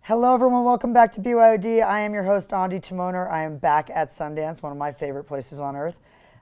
Hello everyone, welcome back to BYOD. I am your host, Andi Timoner. I am back at Sundance, one of my favorite places on earth,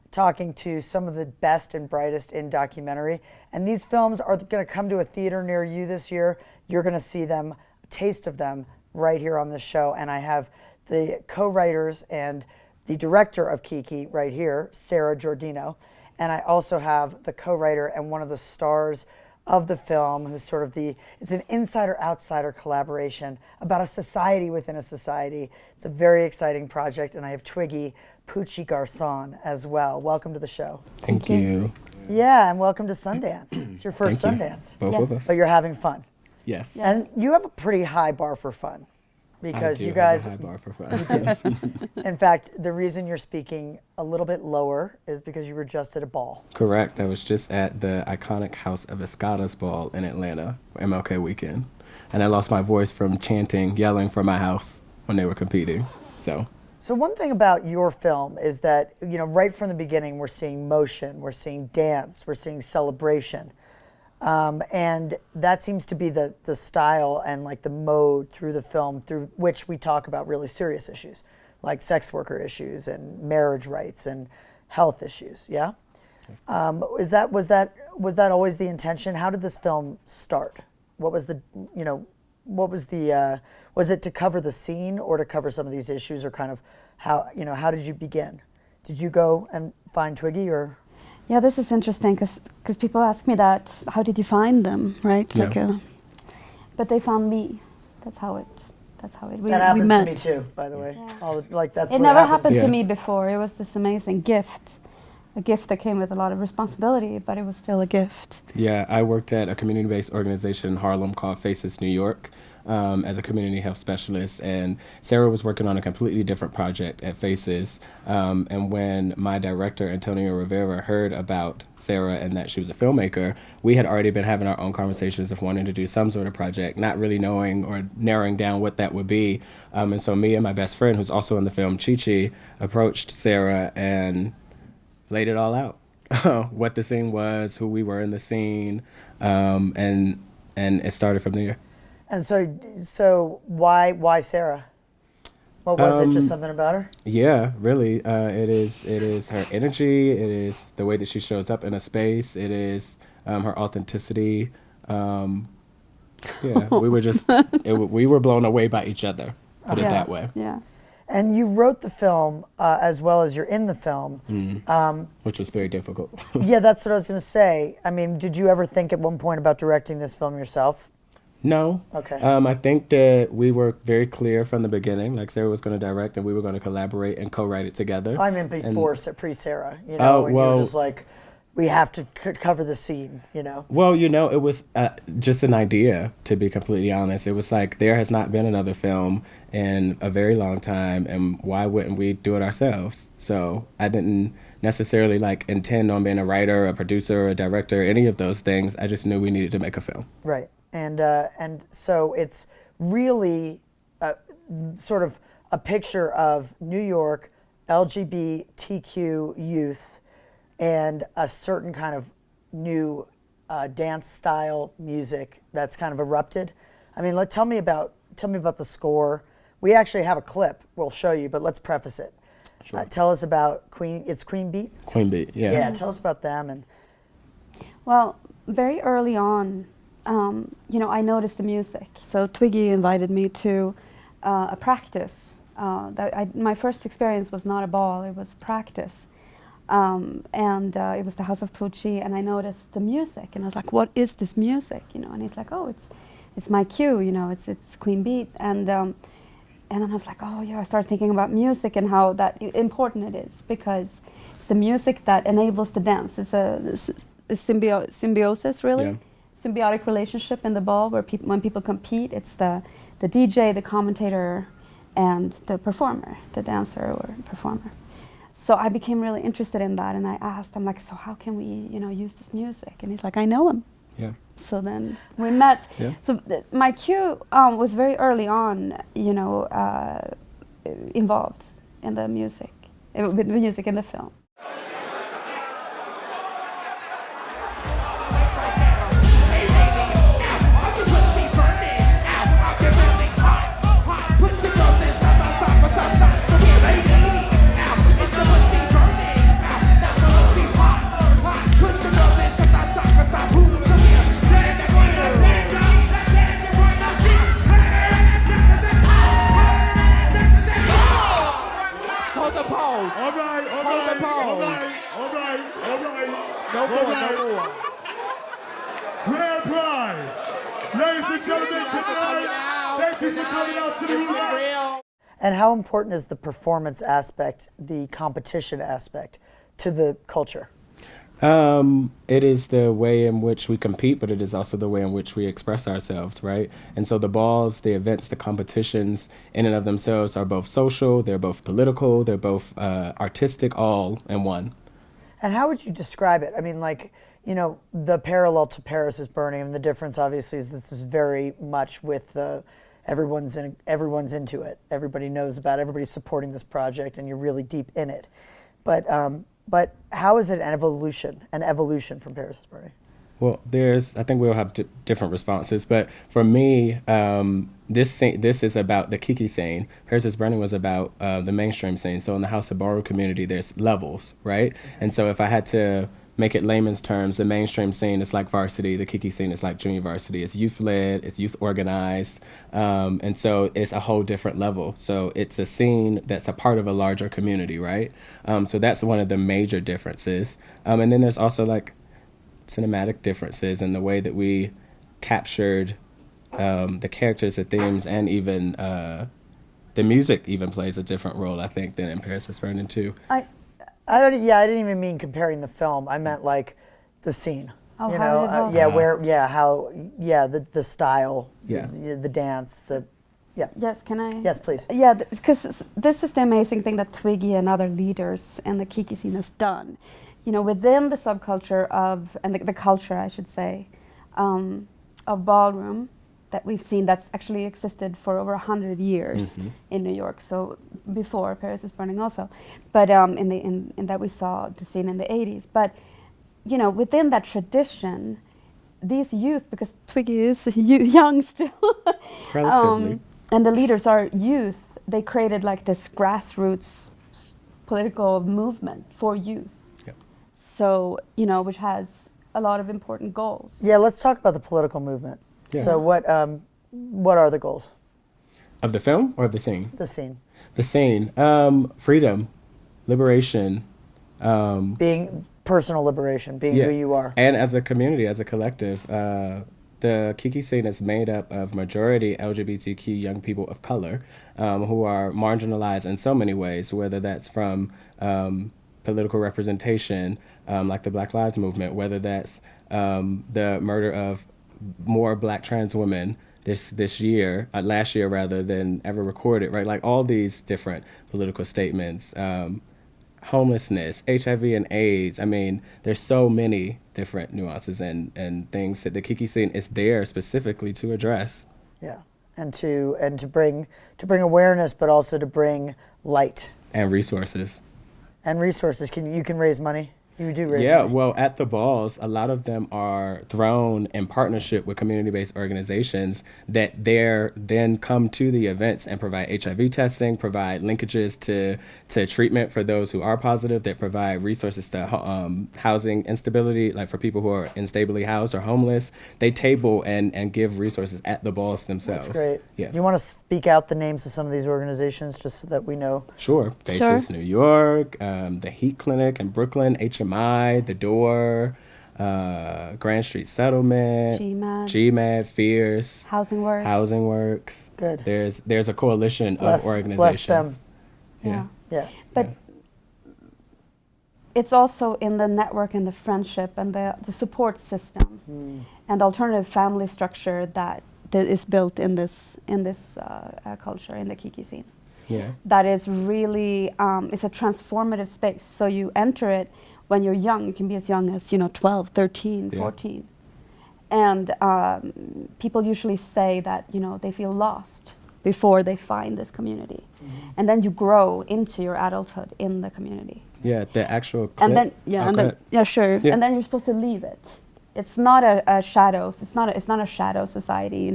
talking to some of the best and brightest in documentary. And these films are going to come to a theater near you this year. You're going to see them, a taste of them, right here on this show. And I have the co-writers and the director of Kiki right here, Sara Jordenö. And I also have the co-writer and one of the stars of the film, who's sort of it's an insider-outsider collaboration about a society within a society. It's a very exciting project, and I have Twiggy Pucci Garçon as well. Welcome to the show. Thank you. Yeah, and welcome to Sundance. It's your first Sundance. Both of us. But you're having fun. Yes. And you have a pretty high bar for fun. Because you guys, have a high bar for fun. In fact, the reason you're speaking a little bit lower is because you were just at a ball. Correct. I was just at the iconic House of Escada's ball in Atlanta, MLK weekend. And I lost my voice from yelling from my house when they were competing. So one thing about your film is that, you know, right from the beginning, we're seeing motion, we're seeing dance, we're seeing celebration. And that seems to be the style and like the mode through the film through which we talk about really serious issues like sex worker issues and marriage rights and health issues. Yeah. Was that always the intention? How did this film start? What was was it to cover the scene or to cover some of these issues, or kind of how did you begin? Did you go and find Twiggy or? Yeah, this is interesting because people ask me that. How did you find them, right? Yeah. But they found me. That's how it. That we happens met. to me too, by the way. Yeah. That's it what never happens. happened Yeah. to me before. It was this amazing gift, a gift that came with a lot of responsibility, but it was still a gift. Yeah, I worked at a community-based organization in Harlem called Faces New York as a community health specialist, and Sara was working on a completely different project at Faces. And when my director, Antonio Rivera, heard about Sara and that she was a filmmaker, we had already been having our own conversations of wanting to do some sort of project, not really knowing or narrowing down what that would be. And so me and my best friend, who's also in the film, Chi, approached Sara and laid it all out. What the scene was, who we were in the scene, and it started from there. And so why Sara? What was it? Just something about her? Yeah, really. It is her energy. It is the way that she shows up in a space. It is her authenticity. Yeah, we were just we were blown away by each other. Put it that way. Yeah. And you wrote the film as well as you're in the film. Which was very difficult. Yeah, that's what I was going to say. I mean, did you ever think at one point about directing this film yourself? No. Okay. I think that we were very clear from the beginning, like Sara was going to direct and we were going to collaborate and co-write it together. I mean, pre-Sara, you know, when you were just like, we have to cover the scene, you know? Well, you know, it was just an idea, to be completely honest. It was like, there has not been another film in a very long time, and why wouldn't we do it ourselves? So I didn't necessarily like intend on being a writer, a producer, a director, any of those things. I just knew we needed to make a film. Right. And so it's really sort of a picture of New York, LGBTQ youth, and a certain kind of new dance style music that's kind of erupted. I mean, tell me about the score. We actually have a clip we'll show you, but let's preface it. Sure. Tell us about Queen. It's Queen Beat. Queen Beat, yeah. Yeah, tell us about them. And Well, very early on, I noticed the music. So Twiggy invited me to a practice. My first experience was not a ball; it was practice. And it was the House of Pucci, and I noticed the music, and I was like, "What is this music?" And he's like, "Oh, it's my cue. It's Queen Beat." And then I was like, "Oh yeah." I started thinking about music and how important it is, because it's the music that enables the dance. It's a symbiosis, really, Yeah. Symbiotic relationship in the ball where when people compete, it's the DJ, the commentator, and the performer, the dancer or performer. So I became really interested in that, and I asked, I'm like, so how can we, use this music? And he's like, I know him. Yeah. So then we met. Yeah. So my cue was very early on, involved in the music, with the music in the film. Grand prize. Ladies and gentlemen, thank you for coming out to the roulette. And how important is the performance aspect, the competition aspect to the culture? It is the way in which we compete, but it is also the way in which we express ourselves, right? And so the balls, the events, the competitions in and of themselves are both social, they're both political, they're both artistic, all in one. And how would you describe it? I mean, like, you know, the parallel to Paris is Burning, and the difference obviously is this is very much with the everyone's into it. Everybody knows about it, everybody's supporting this project, and you're really deep in it. But how is it an evolution from Paris is Burning? Well, I think we'll have different responses, but for me, this is about the Kiki scene. Paris is Burning was about the mainstream scene. So in the House of Ballroom community, there's levels, right? And so if I had to make it layman's terms, the mainstream scene is like varsity, the Kiki scene is like junior varsity. It's youth-led, it's youth-organized, and so it's a whole different level. So it's a scene that's a part of a larger community, right? So that's one of the major differences. And then there's also like cinematic differences in the way that we captured the characters, the themes, and even the music even plays a different role, I think, than in Paris is Burning too. I didn't even mean comparing the film. I meant like the scene. Oh, you how know, did it the style, Yeah. the dance, Yes, can I? Yes, please. Yeah, because this is the amazing thing that Twiggy and other leaders and the Kiki scene has done. You know, within the subculture and the culture, I should say, of ballroom that we've seen that's actually existed for over 100 years in New York. So before Paris is Burning also, but in that we saw the scene in the 80s. But you know, within that tradition, these youth, because Twiggy is young still, Relatively. and the leaders are youth. They created like this grassroots political movement for youth. Yep. So, you know, which has a lot of important goals. Yeah, let's talk about the political movement. Yeah. So what are the goals? Of the film or the scene? The scene. The scene. Freedom, liberation. Being personal liberation, being who you are. And as a community, as a collective, the Kiki scene is made up of majority LGBTQ young people of color who are marginalized in so many ways, whether that's from political representation, like the Black Lives Movement, whether that's the murder of more Black trans women last year rather than ever recorded, right? Like all these different political statements, homelessness, HIV and AIDS. I mean, there's so many different nuances and things that the Kiki scene is there specifically to address. Yeah, and to bring awareness, but also to bring light And resources. and resources. You can raise money. You do raise Yeah, money. well, at the balls, a lot of them are thrown in partnership with community-based organizations that then come to the events and provide HIV testing, provide linkages to treatment for those who are positive, that provide resources to housing instability, like for people who are instably housed or homeless. They table and give resources at the balls themselves. That's great. Yeah. You want to speak out the names of some of these organizations just so that we know? Sure. Faces New York, the Heat Clinic in Brooklyn, HMI, The Door, Grand Street Settlement, GMAD, Fierce, Housing Works. Good. There's a coalition of organizations. Bless them. Yeah. Yeah. But it's also in the network and the friendship and the support system and alternative family structure that is built in this culture, in the Kiki scene. Yeah. That is really it's a transformative space. So you enter it when you're young. You can be as young as 12, 13, 14. And people usually say that they feel lost before they find this community. And then you grow into your adulthood in the community. Yeah, the actual clip. And then and then you're supposed to leave it. It's not a shadows. It's not a shadow society,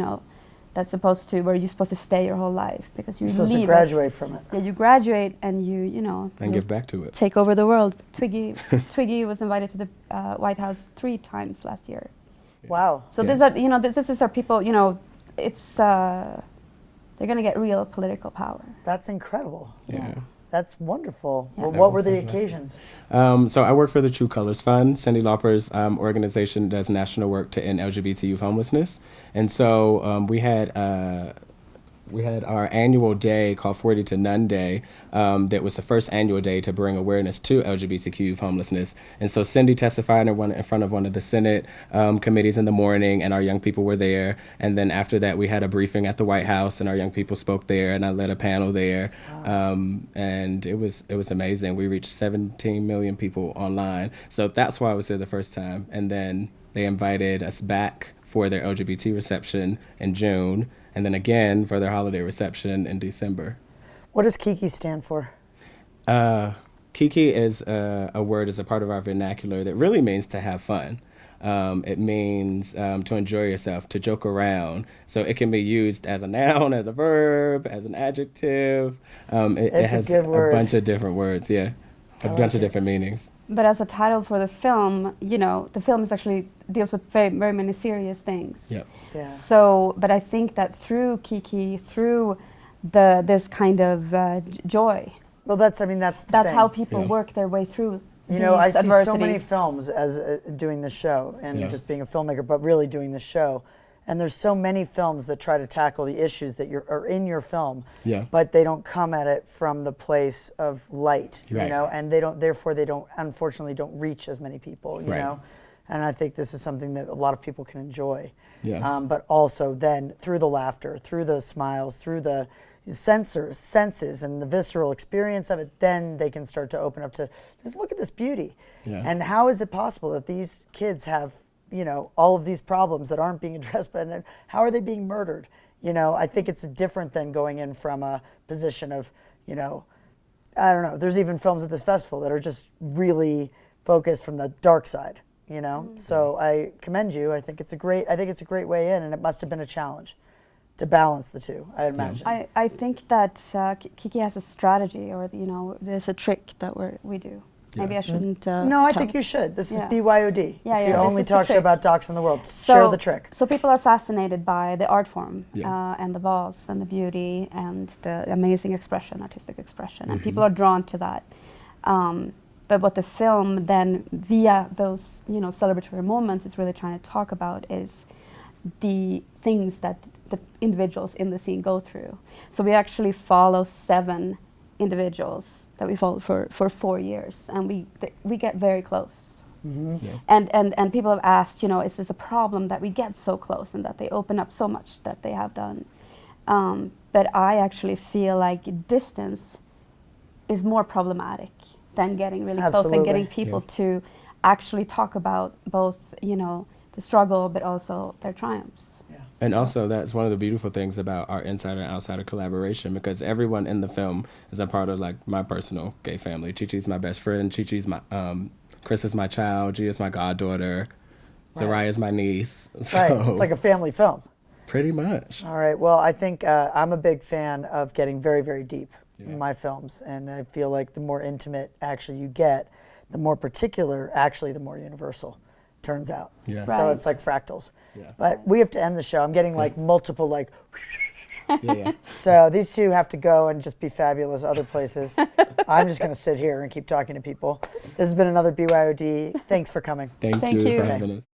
that's supposed to, where you're supposed to stay your whole life, because you're supposed to graduate from it. Yeah, you graduate and and give back to it. Take over the world. Twiggy was invited to the White House 3 times last year. Wow. So these are this are people, it's they're gonna get real political power. That's incredible. Yeah. That's wonderful. Yeah. Well, That what was were the fantastic. occasions? So I work for the True Colors Fund. Cyndi Lauper's organization does national work to end LGBT youth homelessness. And so we had our annual day called 40 to None Day. That was the first annual day to bring awareness to LGBTQ youth homelessness. And so Cyndi testified in front of one of the Senate committees in the morning, and our young people were there. And then after that, we had a briefing at the White House, and our young people spoke there, and I led a panel there. And it was amazing. We reached 17 million people online. So that's why I was there the first time. And then they invited us back for their LGBT reception in June, and then again for their holiday reception in December. What does Kiki stand for? Kiki is a word, is a part of our vernacular that really means to have fun. It means to enjoy yourself, to joke around. So it can be used as a noun, as a verb, as an adjective. It has a good word. bunch of different words, yeah. A bunch of different meanings. But as a title for the film, you know, the film is actually deals with very, very many serious things. Yep. Yeah. So, but I think that through Kiki, through this kind of joy, Well, that's the that's thing. how people Yeah. work their way through. You know, I these see so many adversities. films as doing this show and Yeah. just being a filmmaker, but really doing this show. And there's so many films that try to tackle the issues that are in your film, Yeah. but they don't come at it from the place of light, you Right. know, and therefore they don't, unfortunately, don't reach as many people, you Right. know. And I think this is something that a lot of people can enjoy. Yeah. But also then through the laughter, through the smiles, through the senses and the visceral experience of it, then they can start to open up to, just look at this beauty. Yeah. And how is it possible that these kids have, you know, all of these problems that aren't being addressed, but then how are they being murdered? You know, I think it's different than going in from a position of, you know, I don't know, there's even films at this festival that are just really focused from the dark side, you know? So I commend you. I think it's a great way in, and it must have been a challenge to balance the two, I imagine. I think that Kiki has a strategy, or you know, there's a trick that we do. Maybe I shouldn't. No, I tell. think you should. This is Yeah. BYOD. Yeah, It's yeah, the this only is the talk show trick. about docs in the world. Share the trick. So people are fascinated by the art form Yeah. and the balls and the beauty and the amazing expression, artistic expression, and people are drawn to that. But what the film then, via those celebratory moments, is really trying to talk about is the things that the individuals in the scene go through. So we actually follow 7 individuals that we followed for 4 years, and we get very close. Yeah. And people have asked, you know, is this a problem that we get so close and that they open up so much that they have done? But I actually feel like distance is more problematic than getting really close and Absolutely. getting people to actually talk about both, you know, the struggle, but also their triumphs. And also, that's one of the beautiful things about our insider and outsider collaboration, because everyone in the film is a part of like my personal gay family. Chi-Chi's my best friend. Chi-Chi's my, Chris is my child. Gia's my goddaughter. Zariah's my niece. So, Right. It's like a family film. pretty much. All right. Well, I think I'm a big fan of getting very, very deep in my films. And I feel like the more intimate actually you get, the more particular, actually, the more universal turns out. Yeah. So Right. it's like fractals. Yeah. But we have to end the show. I'm getting like multiple like, Yeah. so these two have to go and just be fabulous other places. I'm just going to sit here and keep talking to people. This has been another BYOD. Thanks for coming. Thank Thank you you. for having us.